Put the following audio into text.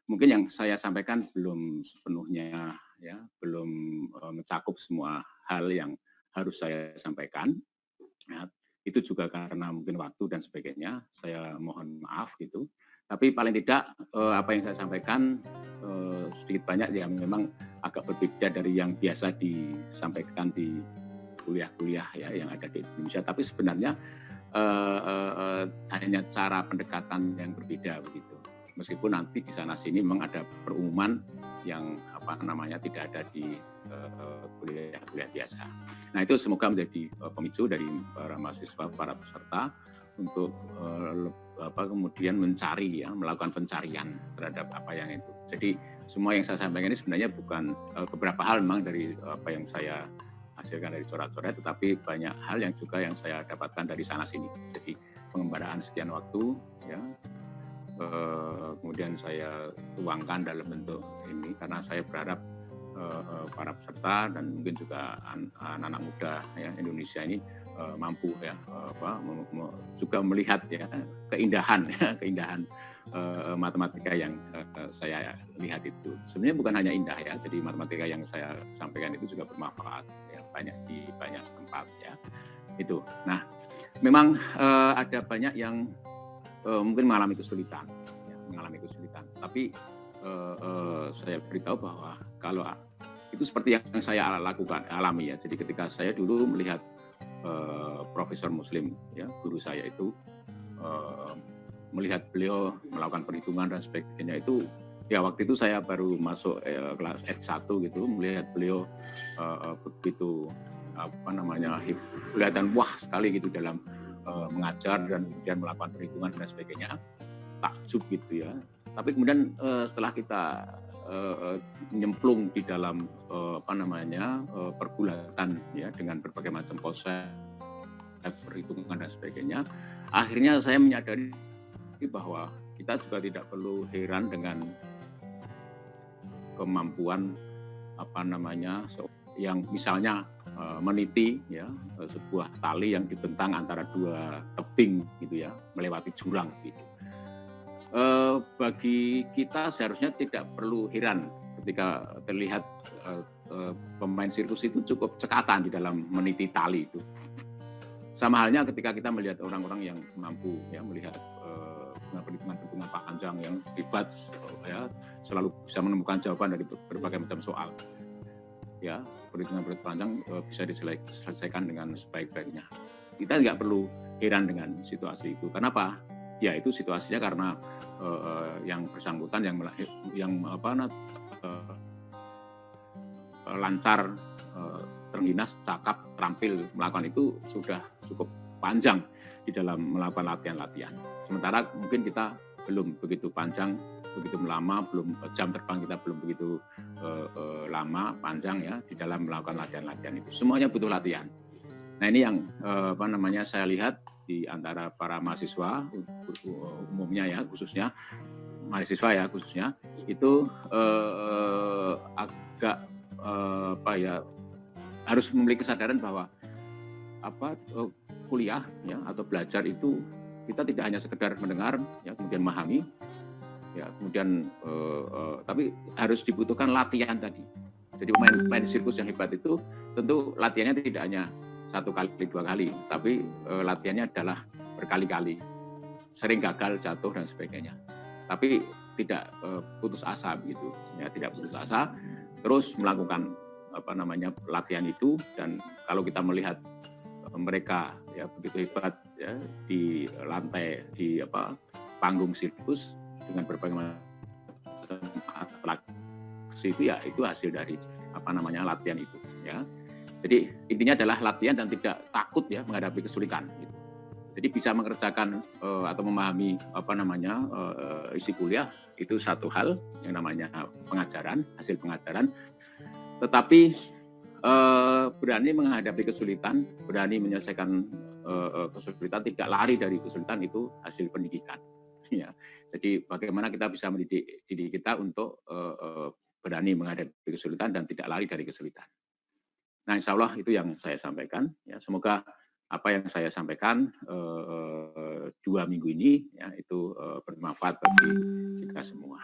mungkin yang saya sampaikan belum sepenuhnya ya, belum mencakup semua hal yang harus saya sampaikan. Ya, itu juga karena mungkin waktu dan sebagainya. Saya mohon maaf gitu. Tapi paling tidak apa yang saya sampaikan sedikit banyak yang memang agak berbeda dari yang biasa disampaikan di kuliah-kuliah ya yang ada di Indonesia. Tapi sebenarnya hanya cara pendekatan yang berbeda begitu. Meskipun nanti di sana sini memang ada perumuman yang apa namanya tidak ada di kuliah-kuliah biasa. Nah itu semoga menjadi pemicu dari para mahasiswa, para peserta untuk kemudian mencari ya, melakukan pencarian terhadap apa yang itu. Jadi semua yang saya sampaikan ini sebenarnya bukan beberapa hal memang dari apa yang saya hasilkan dari coret-coret, tetapi banyak hal yang juga yang saya dapatkan dari sana sini. Jadi pengembaraan sekian waktu ya, kemudian saya tuangkan dalam bentuk ini karena saya berharap para peserta dan mungkin juga anak-anak muda ya Indonesia ini mampu ya juga melihat ya keindahan ya, keindahan matematika yang saya lihat itu sebenarnya bukan hanya indah ya, jadi matematika yang saya sampaikan itu juga bermanfaat ya, banyak di banyak tempat ya itu. Nah memang ada banyak yang mungkin mengalami kesulitan ya, tapi saya beritahu bahwa kalau itu seperti yang saya alami ya. Jadi ketika saya dulu melihat profesor Muslim ya, guru saya itu melihat beliau melakukan perhitungan dan sebagainya itu ya waktu itu saya baru masuk kelas S1 gitu, melihat beliau begitu apa namanya kelihatan wah sekali gitu dalam mengajar dan kemudian melakukan perhitungan dan sebagainya, takjub gitu ya. Tapi kemudian setelah kita nyemplung di dalam pergulatan ya dengan berbagai macam konsep perhitungan dan sebagainya, akhirnya saya menyadari bahwa kita juga tidak perlu heran dengan kemampuan yang misalnya meniti ya sebuah tali yang dibentang antara dua tebing gitu ya melewati jurang gitu. Bagi kita seharusnya tidak perlu heran ketika terlihat pemain sirkus itu cukup cekatan di dalam meniti tali itu. Sama halnya ketika kita melihat orang-orang yang mampu ya melihat perhitungan-perhitungan panjang yang hebat ya selalu bisa menemukan jawaban dari berbagai macam soal. Ya, perhitungan-perhitungan panjang bisa diselesaikan dengan sebaik-baiknya. Kita nggak perlu heran dengan situasi itu. Kenapa? Ya itu situasinya karena yang bersangkutan yang lancar, terengginas, cakap, terampil melakukan itu sudah cukup panjang di dalam melakukan latihan-latihan. Sementara mungkin kita belum begitu panjang, begitu lama, belum jam terbang kita belum begitu lama, panjang ya di dalam melakukan latihan-latihan itu. Semuanya butuh latihan. Nah ini yang saya lihat di antara para mahasiswa umumnya ya khususnya mahasiswa ya khususnya itu agak harus memiliki kesadaran bahwa kuliah ya atau belajar itu kita tidak hanya sekedar mendengar ya kemudian memahami ya kemudian tapi harus dibutuhkan latihan tadi. Jadi pemain sirkus yang hebat itu tentu latihannya tidak hanya 1 kali 2 kali, tapi latihannya adalah berkali-kali, sering gagal, jatuh dan sebagainya. Tapi tidak putus asa begitu, ya tidak putus asa, terus melakukan latihan itu. Dan kalau kita melihat mereka ya begitu hebat ya di lantai di panggung sirkus dengan berbagai macam atraksi itu ya itu hasil dari latihan itu ya. Jadi intinya adalah latihan dan tidak takut ya menghadapi kesulitan. Gitu. Jadi bisa mengerjakan atau memahami isi kuliah itu satu hal yang namanya pengajaran, hasil pengajaran. Tetapi berani menghadapi kesulitan, berani menyelesaikan kesulitan, tidak lari dari kesulitan itu hasil pendidikan. Ya. Jadi bagaimana kita bisa mendidik diri kita untuk berani menghadapi kesulitan dan tidak lari dari kesulitan. Nah, insya Allah itu yang saya sampaikan. Ya, semoga apa yang saya sampaikan 2 minggu ini ya itu bermanfaat bagi kita semua.